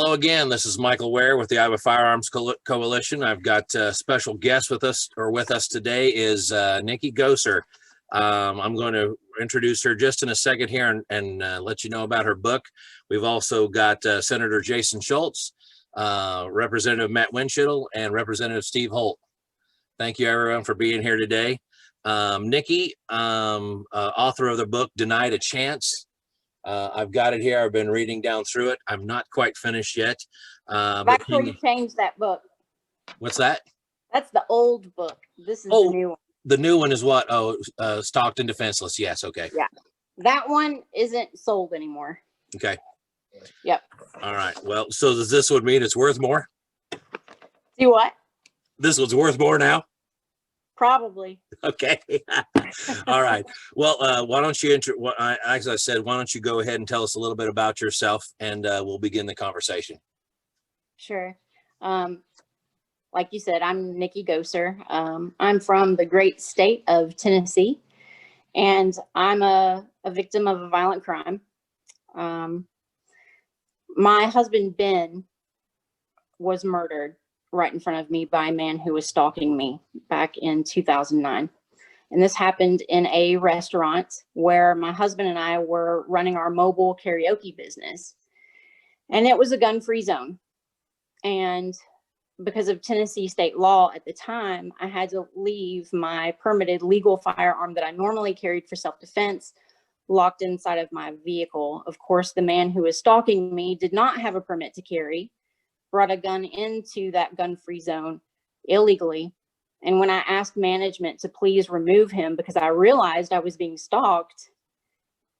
Hello again. This is Michael Ware with the Iowa Firearms Coalition. I've got a special guest with us today is Nikki Goeser. I'm going to introduce her just in a second here and let you know about her book. We've also got Senator Jason Schultz, Representative Matt Windschitl, and Representative Steve Holt. Thank you, everyone, for being here today. Nikki, author of the book Denied a Chance. I've got it here. I've been reading down through it. I'm not quite finished yet. I've actually changed that book. What's that? That's the old book. This is the new one. The new one is what? Oh, Stalked and Defenseless. Yes. Okay. Yeah. That one isn't sold anymore. Okay. Yep. All right. Well, so does this would mean it's worth more? See what? This one's worth more now? Probably. Okay. All right. Well, why don't you, as I said, why don't you go ahead and tell us a little bit about yourself, and we'll begin the conversation. Sure. Like you said, I'm Nikki Goeser. I'm from the great state of Tennessee, and I'm a victim of a violent crime. My husband, Ben, was murdered right in front of me by a man who was stalking me back in 2009. And this happened in a restaurant where my husband and I were running our mobile karaoke business. And it was a gun-free zone. And because of Tennessee state law at the time, I had to leave my permitted legal firearm that I normally carried for self-defense locked inside of my vehicle. Of course, the man who was stalking me did not have a permit to carry, brought a gun into that gun-free zone illegally. And when I asked management to please remove him because I realized I was being stalked,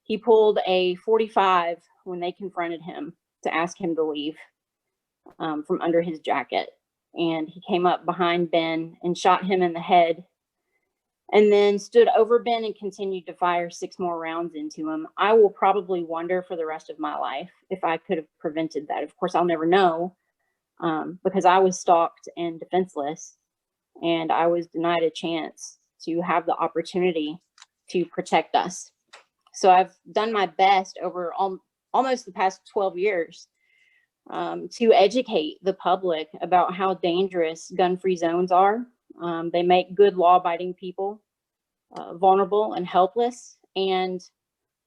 he pulled a .45 when they confronted him to ask him to leave from under his jacket. And he came up behind Ben and shot him in the head, and then stood over Ben and continued to fire 6 more rounds into him. I will probably wonder for the rest of my life if I could have prevented that. Of course, I'll never know. Because I was stalked and defenseless, and I was denied a chance to have the opportunity to protect us. So I've done my best over almost the past 12 years to educate the public about how dangerous gun-free zones are. They make good law-abiding people vulnerable and helpless. And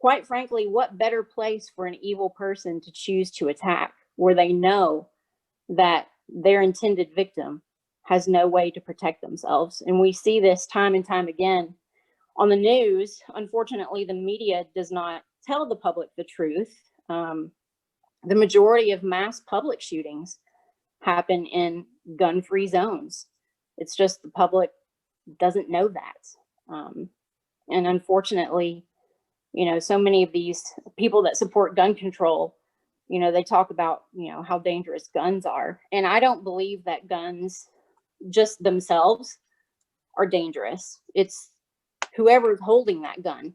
quite frankly, what better place for an evil person to choose to attack where they know that their intended victim has no way to protect themselves. And we see this time and time again on the news. Unfortunately, the media does not tell the public the truth. The majority of mass public shootings happen in gun-free zones. It's just the public doesn't know that. And unfortunately, so many of these people that support gun control, they talk about, how dangerous guns are. And I don't believe that guns just themselves are dangerous. It's whoever's holding that gun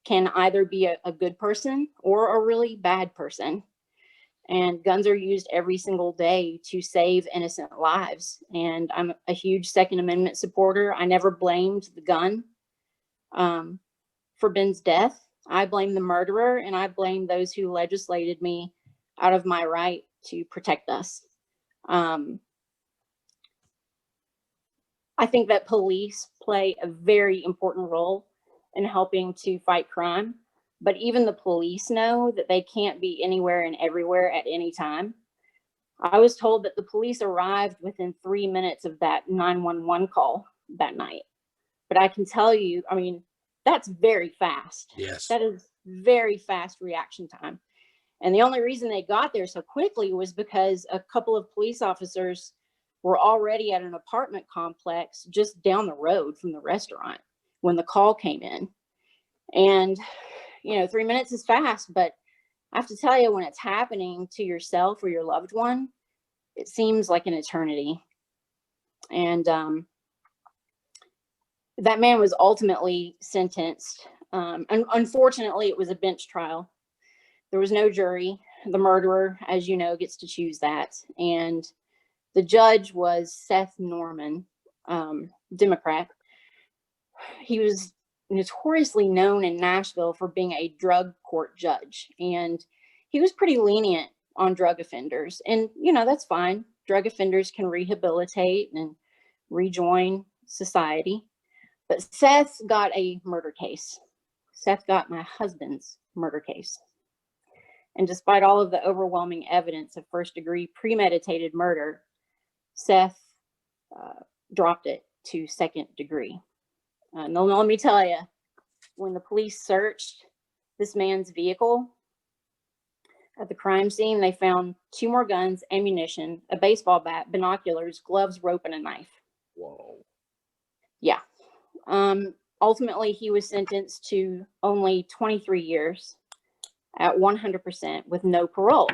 can either be a good person or a really bad person. And guns are used every single day to save innocent lives. And I'm a huge Second Amendment supporter. I never blamed the gun for Ben's death. I blame the murderer, and I blame those who legislated me out of my right to protect us. I think that police play a very important role in helping to fight crime, but even the police know that they can't be anywhere and everywhere at any time. I was told that the police arrived within 3 minutes of that 911 call that night. But I can tell you, that's very fast. Yes. That is very fast reaction time. And the only reason they got there so quickly was because a couple of police officers were already at an apartment complex just down the road from the restaurant when the call came in. And, 3 minutes is fast, but I have to tell you, when it's happening to yourself or your loved one, it seems like an eternity. And that man was ultimately sentenced. And unfortunately, it was a bench trial. There was no jury. The murderer, as you know, gets to choose that. And the judge was Seth Norman, Democrat. He was notoriously known in Nashville for being a drug court judge. And he was pretty lenient on drug offenders. And, you know, that's fine. Drug offenders can rehabilitate and rejoin society. But Seth got a murder case. Seth got my husband's murder case. And despite all of the overwhelming evidence of first-degree premeditated murder, Seth dropped it to second degree. Now, let me tell you, when the police searched this man's vehicle at the crime scene, they found 2 more guns, ammunition, a baseball bat, binoculars, gloves, rope, and a knife. Whoa. Yeah. Ultimately, he was sentenced to only 23 years at 100% with no parole.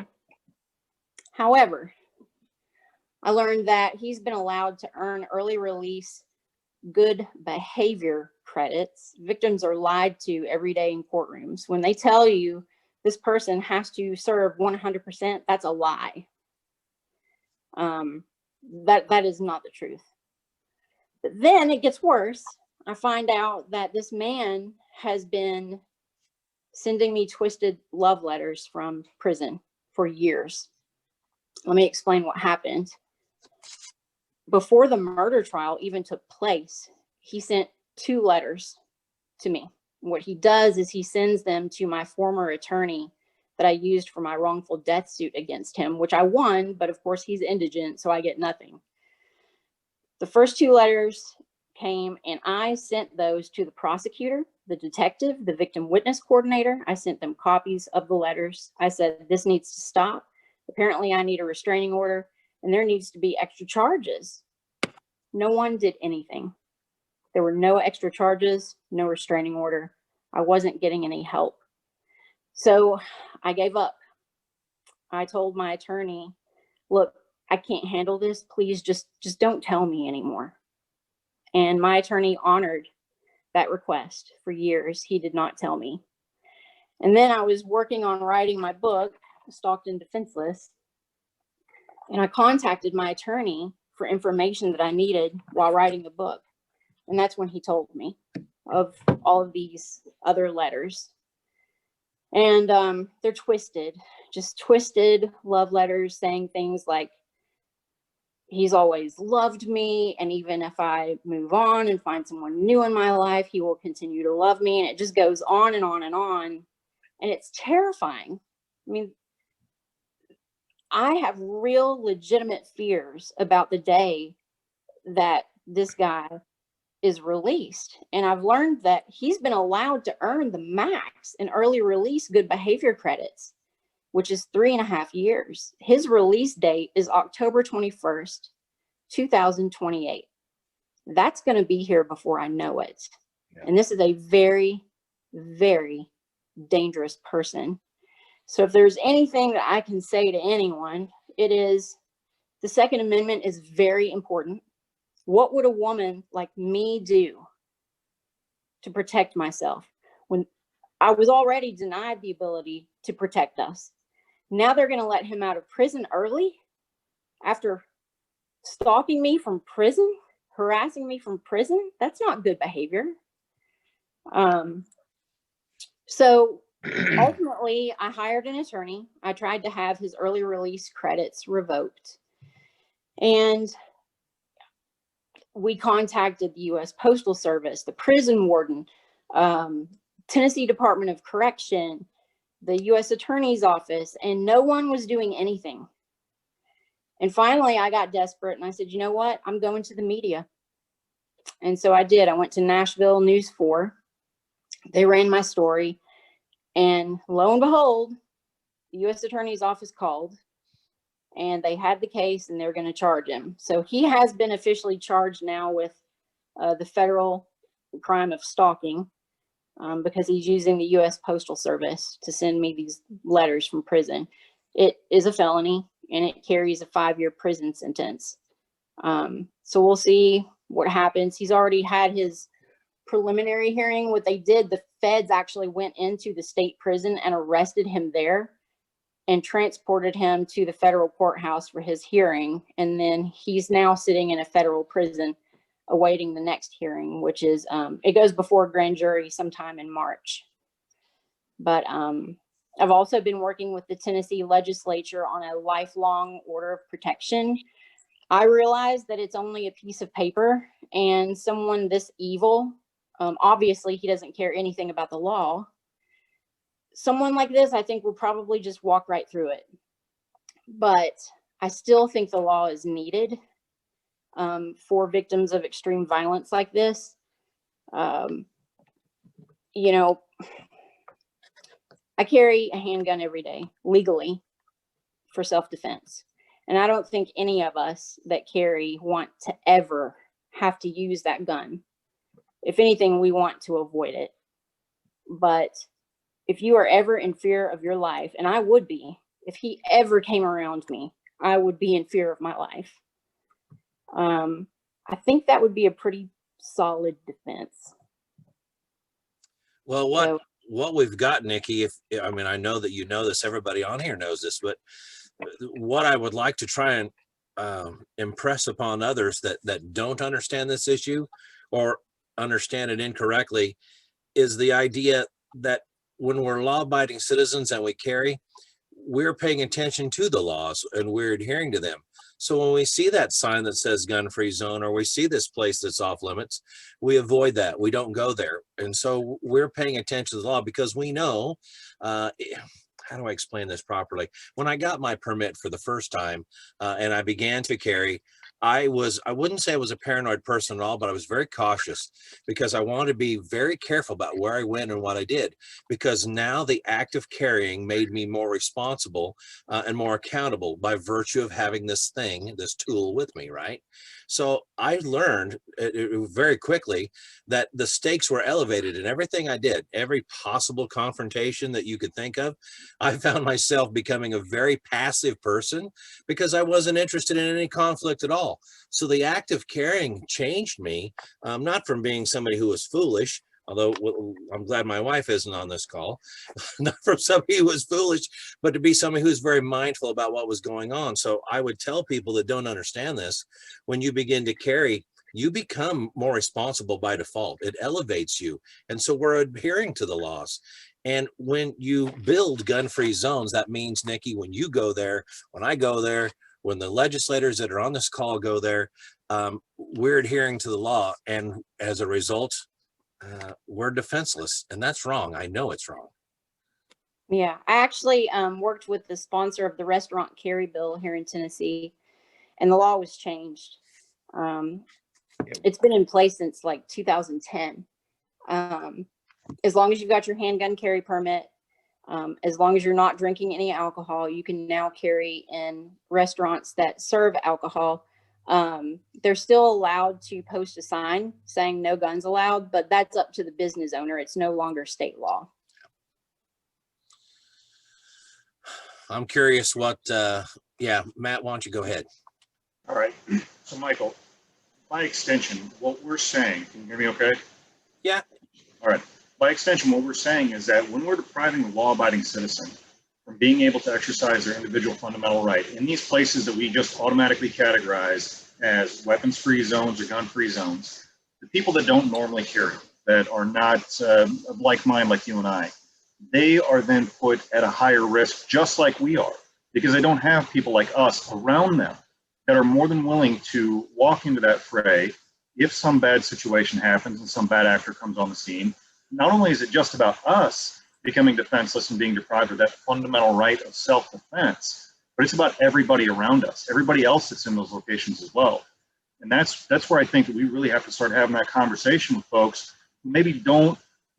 However, I learned that he's been allowed to earn early release good behavior credits. Victims are lied to every day in courtrooms. When they tell you this person has to serve 100%, that's a lie. That is not the truth. But then it gets worse. I find out that this man has been sending me twisted love letters from prison for years. Let me explain what happened. Before the murder trial even took place, he sent 2 letters to me. What he does is he sends them to my former attorney that I used for my wrongful death suit against him, which I won, but of course he's indigent, so I get nothing. The first 2 letters came, and I sent those to the prosecutor, the detective, the victim witness coordinator. I sent them copies of the letters. I said, this needs to stop. Apparently I need a restraining order, and there needs to be extra charges. No one did anything. There were no extra charges, no restraining order. I wasn't getting any help. So I gave up. I told my attorney, look, I can't handle this. Please just don't tell me anymore. And my attorney honored that request. For years, he did not tell me. And then I was working on writing my book, Stalked and Defenseless, and I contacted my attorney for information that I needed while writing the book. And that's when he told me of all of these other letters. And they're twisted, just twisted love letters saying things like, he's always loved me, and even if I move on and find someone new in my life, he will continue to love me. And it just goes on and on and on. And it's terrifying. I mean, I have real legitimate fears about the day that this guy is released. And I've learned that he's been allowed to earn the max in early release good behavior credits, which is 3.5 years. His release date is October 21st, 2028. That's going to be here before I know it. Yeah. And this is a very, very dangerous person. So if there's anything that I can say to anyone, it is the Second Amendment is very important. What would a woman like me do to protect myself when I was already denied the ability to protect us? Now they're going to let him out of prison early after stalking me from prison, harassing me from prison. That's not good behavior. So ultimately, I hired an attorney. I tried to have his early release credits revoked. And we contacted the U.S. Postal Service, the prison warden, Tennessee Department of Correction, the U.S. Attorney's Office, and no one was doing anything. And finally, I got desperate and I said, you know what? I'm going to the media. And so I did. I went to Nashville News 4. They ran my story. And lo and behold, the U.S. Attorney's Office called and they had the case and they're going to charge him. So he has been officially charged now with the federal crime of stalking because he's using the U.S. Postal Service to send me these letters from prison. It is a felony and it carries a 5-year prison sentence. So we'll see what happens. He's already had his preliminary hearing. What they did, the feds actually went into the state prison and arrested him there and transported him to the federal courthouse for his hearing. And then he's now sitting in a federal prison awaiting the next hearing, which is, it goes before a grand jury sometime in March. But I've also been working with the Tennessee legislature on a lifelong order of protection. I realize that it's only a piece of paper, and someone this evil, obviously he doesn't care anything about the law. Someone like this, I think, will probably just walk right through it. But I still think the law is needed for victims of extreme violence like this. You know, I carry a handgun every day legally for self-defense. And I don't think any of us that carry want to ever have to use that gun. If anything, we want to avoid it. But if you are ever in fear of your life, and I would be, if he ever came around me, I would be in fear of my life. I think that would be a pretty solid defense. Well, what we've got, Nikki, I mean, I know that you know this, everybody on here knows this, but what I would like to try and impress upon others that don't understand this issue or understand it incorrectly is the idea that when we're law-abiding citizens and we carry, we're paying attention to the laws and we're adhering to them. So when we see that sign that says gun-free zone, or we see this place that's off limits, we avoid that. We don't go there. And so we're paying attention to the law because we know, how do I explain this properly? When I got my permit for the first time and I began to carry, I wouldn't say I was a paranoid person at all, but I was very cautious because I wanted to be very careful about where I went and what I did, because now the act of carrying made me more responsible and more accountable by virtue of having this tool with me, right? So I learned very quickly that the stakes were elevated in everything I did. Every possible confrontation that you could think of, I found myself becoming a very passive person because I wasn't interested in any conflict at all. So the act of carrying changed me, not from being somebody who was foolish, although I'm glad my wife isn't on this call, not from somebody who was foolish, but to be somebody who's very mindful about what was going on. So I would tell people that don't understand this, when you begin to carry, you become more responsible by default. It elevates you. And so we're adhering to the laws. And when you build gun-free zones, that means, Nikki, when you go there, when I go there, when the legislators that are on this call go there, we're adhering to the law. And as a result, we're defenseless, and that's wrong. I know it's wrong. Yeah, I actually worked with the sponsor of the restaurant carry bill here in Tennessee, and the law was changed. It's been in place since like 2010. As long as you've got your handgun carry permit, as long as you're not drinking any alcohol, you can now carry in restaurants that serve alcohol. They're still allowed to post a sign saying no guns allowed, but that's up to the business owner. It's no longer state law. I'm curious what, yeah, Matt, why don't you go ahead? All right. So, Michael, by extension, what we're saying, can you hear me okay? Yeah. All right. By extension, what we're saying is that when we're depriving the law-abiding citizen from being able to exercise their individual fundamental right in these places that we just automatically categorize as weapons-free zones or gun-free zones, the people that don't normally carry, that are not of like mind like you and I, they are then put at a higher risk, just like we are, because they don't have people like us around them that are more than willing to walk into that fray if some bad situation happens and some bad actor comes on the scene. Not only is it just about us becoming defenseless and being deprived of that fundamental right of self-defense, but it's about everybody around us, everybody else that's in those locations as well. And that's where I think that we really have to start having that conversation with folks who maybe don't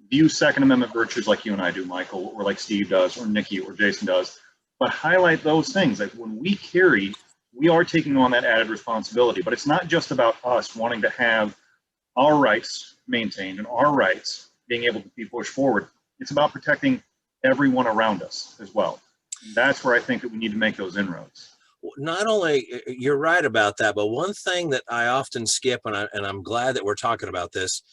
view Second Amendment virtues like you and I do, Michael, or like Steve does, or Nikki, or Jason does, but highlight those things. Like when we carry, we are taking on that added responsibility, but it's not just about us wanting to have our rights maintained and our rights being able to be pushed forward. It's about protecting everyone around us as well. And that's where I think that we need to make those inroads. Not only, you're right about that, but one thing that I often skip, and I'm glad that we're talking about this,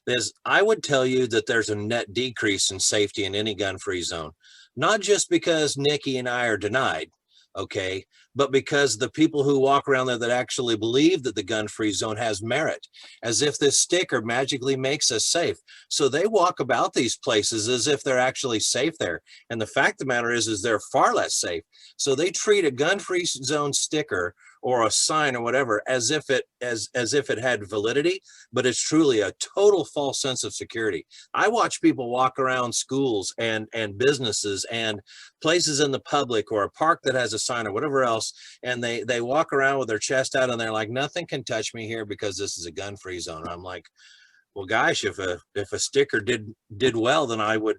is I would tell you that there's a net decrease in safety in any gun-free zone, not just because Nikki and I are denied, okay, but because the people who walk around there that actually believe that the gun-free zone has merit, as if this sticker magically makes us safe. So they walk about these places as if they're actually safe there. And the fact of the matter is they're far less safe. So they treat a gun-free zone sticker or a sign or whatever as if it had validity, but it's truly a total false sense of security. I watch people walk around schools and businesses and places in the public or a park that has a sign or whatever else, and they walk around with their chest out and they're like, nothing can touch me here because this is a gun-free zone. And I'm like, well, gosh, if a sticker did well, then I would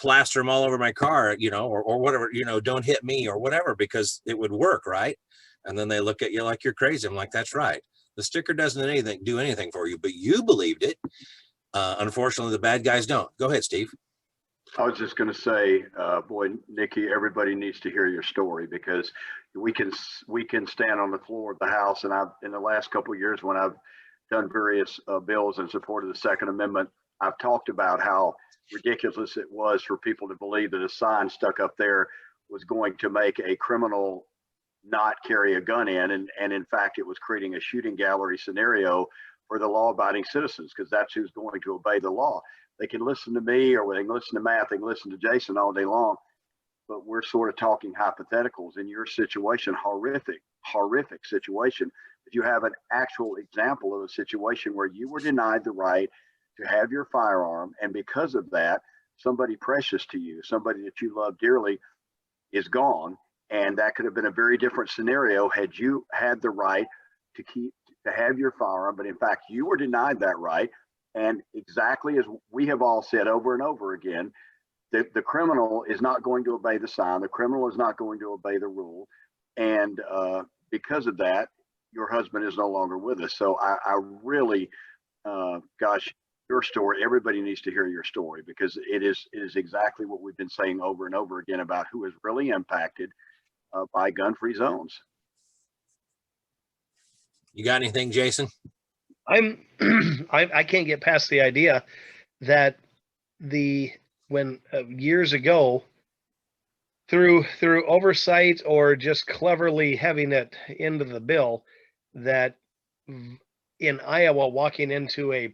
plaster them all over my car, you know, or whatever, you know, don't hit me or whatever, because it would work, right? And then they look at you like you're crazy. I'm like, that's right. The sticker doesn't do anything for you, but you believed it. Unfortunately, the bad guys don't. Go ahead, Steve. I was just going to say, boy, Nikki, everybody needs to hear your story, because we can stand on the floor of the House, and in the last couple of years when I've done various bills in support of the Second Amendment, I've talked about how ridiculous it was for people to believe that a sign stuck up there was going to make a criminal not carry a gun in, and in fact it was creating a shooting gallery scenario for the law-abiding citizens, because that's who's going to obey the law. They can listen to me, or they can listen to Matt, they can listen to Jason all day long, but we're sort of talking hypotheticals. In your situation, horrific situation, but you have an actual example of a situation where you were denied the right to have your firearm, and because of that, somebody precious to you, somebody that you love dearly, is gone. And that could have been a very different scenario had you had the right to have your firearm, but in fact you were denied that right. And exactly as we have all said over and over again, the criminal is not going to obey the sign, the criminal is not going to obey the rule, and because of that, your husband is no longer with us. So I really, gosh, your story, everybody needs to hear your story, because it is exactly what we've been saying over and over again about who is really impacted by gun-free zones. You got anything, Jason? I can't get past the idea that when years ago, through oversight or just cleverly having it into the bill, that in Iowa, walking into a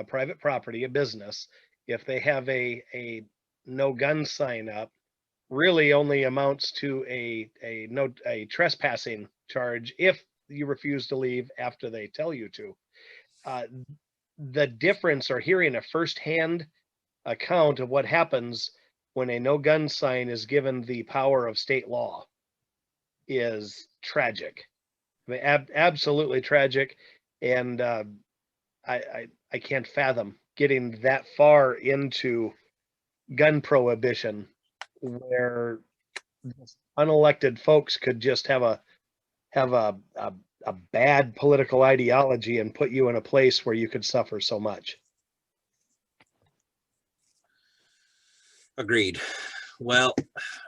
private property, a business, if they have a no gun sign up, really only amounts to a trespassing charge if you refuse to leave after they tell you to. The difference, or hearing a firsthand account of what happens when a no gun sign is given the power of state law, is tragic. I mean, absolutely tragic. And I can't fathom getting that far into gun prohibition, where unelected folks could just have a bad political ideology and put you in a place where you could suffer so much. Agreed. Well,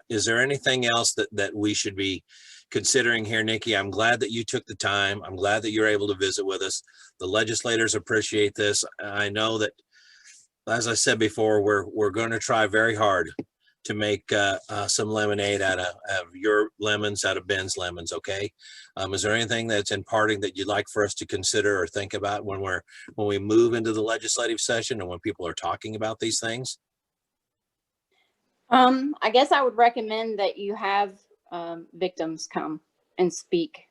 is there anything else that we should be considering here, Nikki? I'm glad that you took the time. I'm glad that you're able to visit with us. The legislators appreciate this. I know that, as I said before, we're going to try very hard to make some lemonade out of your lemons, out of Ben's lemons. Okay. Is there anything that's in parting that you'd like for us to consider or think about when we move into the legislative session and when people are talking about these things? I guess I would recommend that you have victims come and speak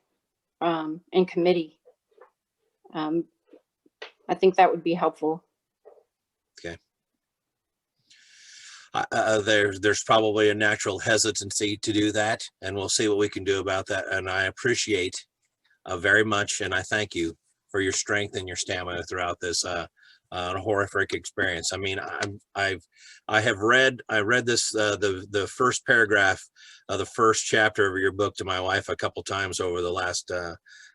in committee. I think that would be helpful. Okay. There's probably a natural hesitancy to do that, and we'll see what we can do about that. And I appreciate very much, and I thank you for your strength and your stamina throughout this horrific experience. I mean, I read this the first paragraph of the first chapter of your book to my wife a couple times over the last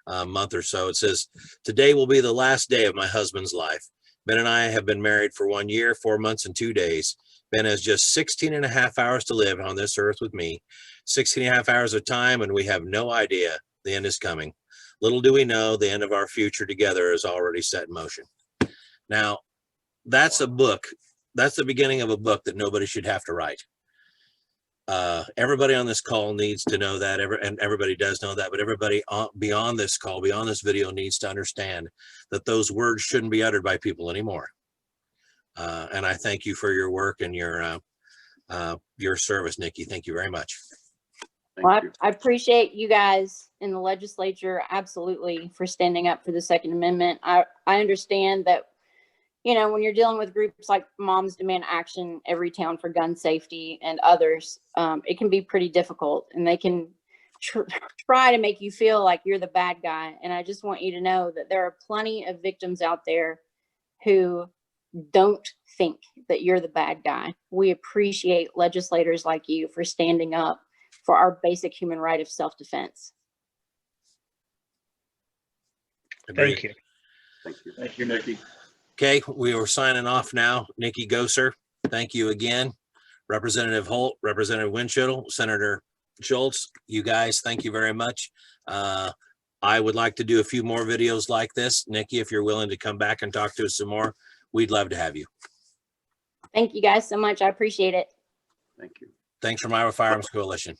month or so. It says, "Today will be the last day of my husband's life. Ben and I have been married for 1 year, 4 months, and 2 days. Ben has just 16 and a half hours to live on this earth with me, 16 and a half hours of time, and we have no idea the end is coming. Little do we know, the end of our future together is already set in motion." Now, that's a book. That's the beginning of a book that nobody should have to write. Everybody on this call needs to know that, and everybody does know that, but everybody beyond this call, beyond this video, needs to understand that those words shouldn't be uttered by people anymore. And I thank you for your work and your service, Nikki. Thank you very much. Well, I appreciate you guys in the legislature absolutely for standing up for the Second Amendment. I understand that, you know, when you're dealing with groups like Moms Demand Action, Every Town for Gun Safety, and others, it can be pretty difficult, and they can try to make you feel like you're the bad guy. And I just want you to know that there are plenty of victims out there who don't think that you're the bad guy. We appreciate legislators like you for standing up for our basic human right of self-defense. Thank you. Thank you. Thank you, Nikki. Okay, we are signing off now. Nikki Goeser, thank you again. Representative Holt, Representative Windschitl, Senator Schultz, you guys, thank you very much. I would like to do a few more videos like this. Nikki, if you're willing to come back and talk to us some more, we'd love to have you. Thank you guys so much. I appreciate it. Thank you. Thanks from Iowa Firearms Coalition.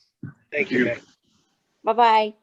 Thank you, Nick. Bye-bye.